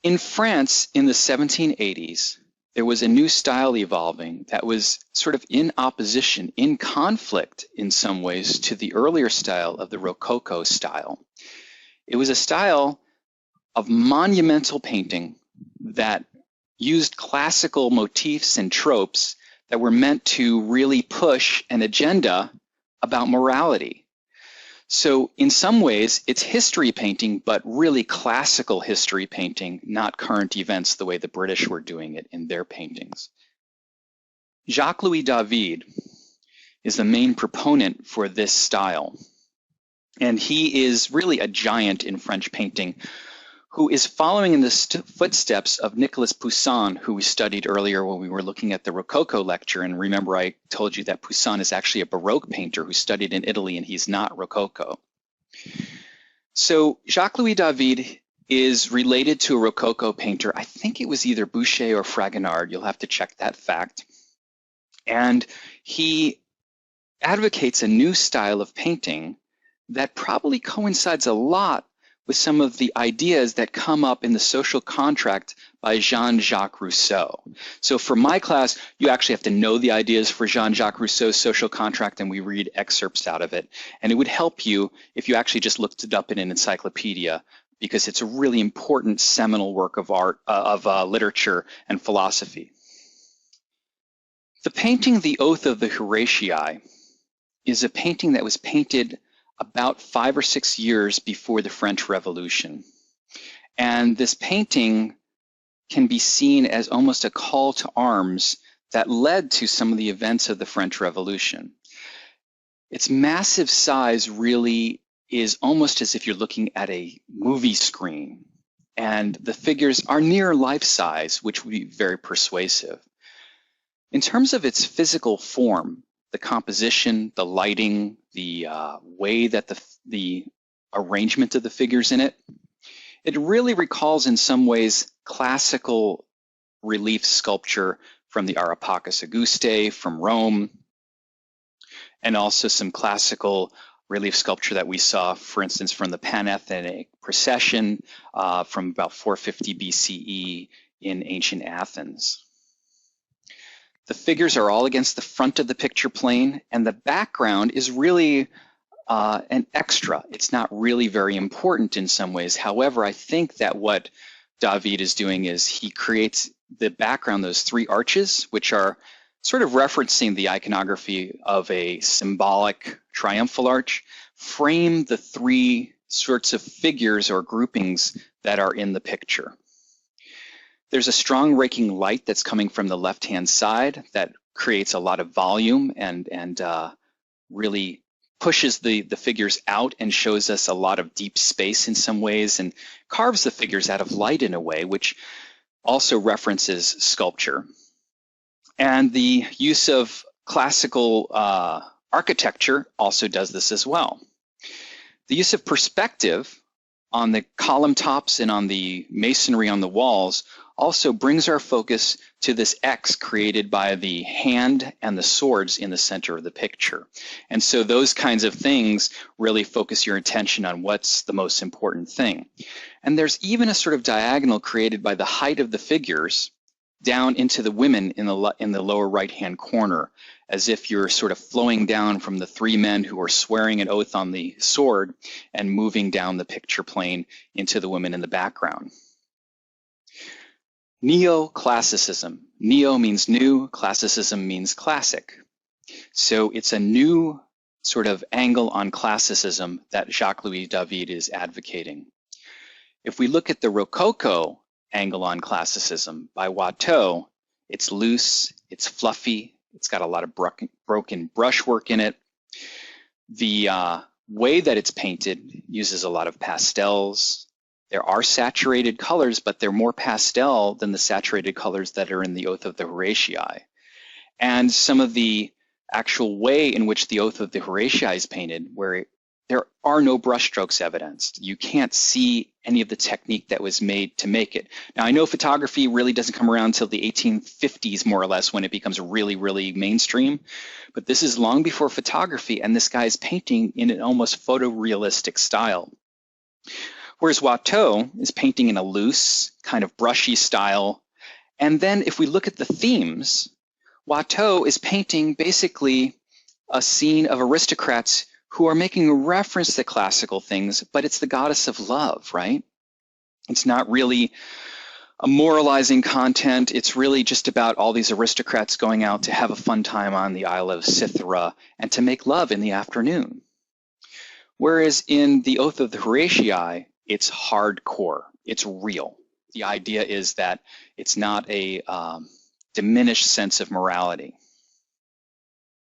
In France in the 1780s, there was a new style evolving that was sort of in opposition, in conflict in some ways to the earlier style of the Rococo style. It was a style of monumental painting that used classical motifs and tropes that were meant to really push an agenda about morality. So in some ways, it's history painting, but really classical history painting, not current events the way the British were doing it in their paintings. Jacques-Louis David is the main proponent for this style. And he is really a giant in French painting who is following in the footsteps of Nicolas Poussin, who we studied earlier when we were looking at the Rococo lecture. And remember, I told you that Poussin is actually a Baroque painter who studied in Italy, and he's not Rococo. So Jacques-Louis David is related to a Rococo painter. I think it was either Boucher or Fragonard. You'll have to check that fact. And he advocates a new style of painting that probably coincides a lot with some of the ideas that come up in the Social Contract by Jean-Jacques Rousseau. So for my class, you actually have to know the ideas for Jean-Jacques Rousseau's Social Contract, and we read excerpts out of it. And it would help you if you actually just looked it up in an encyclopedia, because it's a really important seminal work of art, literature and philosophy. The painting The Oath of the Horatii is a painting that was painted about 5 or 6 years before the French Revolution. And this painting can be seen as almost a call to arms that led to some of the events of the French Revolution. Its massive size really is almost as if you're looking at a movie screen, and the figures are near life size, which would be very persuasive. In terms of its physical form, the composition, the lighting, the way that the arrangement of the figures in it, it really recalls in some ways classical relief sculpture from the Areopagus Augustae from Rome, and also some classical relief sculpture that we saw, for instance, from the Panathenaic procession from about 450 BCE in ancient Athens. The figures are all against the front of the picture plane, and the background is really an extra. It's not really very important in some ways. However, I think that what David is doing is he creates the background, those three arches, which are sort of referencing the iconography of a symbolic triumphal arch, frame the three sorts of figures or groupings that are in the picture. There's a strong raking light that's coming from the left-hand side that creates a lot of volume and really pushes the figures out and shows us a lot of deep space in some ways and carves the figures out of light in a way, which also references sculpture. And the use of classical architecture also does this as well. The use of perspective on the column tops and on the masonry on the walls also brings our focus to this X created by the hand and the swords in the center of the picture. And so those kinds of things really focus your attention on what's the most important thing. And there's even a sort of diagonal created by the height of the figures down into the women in the lower right-hand corner, as if you're sort of flowing down from the three men who are swearing an oath on the sword and moving down the picture plane into the women in the background. Neoclassicism. Neo means new, classicism means classic. So it's a new sort of angle on classicism that Jacques-Louis David is advocating. If we look at the Rococo angle on classicism by Watteau, it's loose, it's fluffy, it's got a lot of broken brushwork in it. The way that it's painted uses a lot of pastels. There are saturated colors, but they're more pastel than the saturated colors that are in the Oath of the Horatii. And some of the actual way in which the Oath of the Horatii is painted, where there are no brushstrokes evidenced. You can't see any of the technique that was made to make it. Now, I know photography really doesn't come around until the 1850s, more or less, when it becomes really, really mainstream. But this is long before photography, and this guy is painting in an almost photorealistic style. Whereas Watteau is painting in a loose, kind of brushy style. And then if we look at the themes, Watteau is painting basically a scene of aristocrats who are making a reference to classical things, but it's the goddess of love, right? It's not really a moralizing content. It's really just about all these aristocrats going out to have a fun time on the Isle of Cythera and to make love in the afternoon. Whereas in the Oath of the Horatii, it's hardcore. It's real. The idea is that it's not a diminished sense of morality.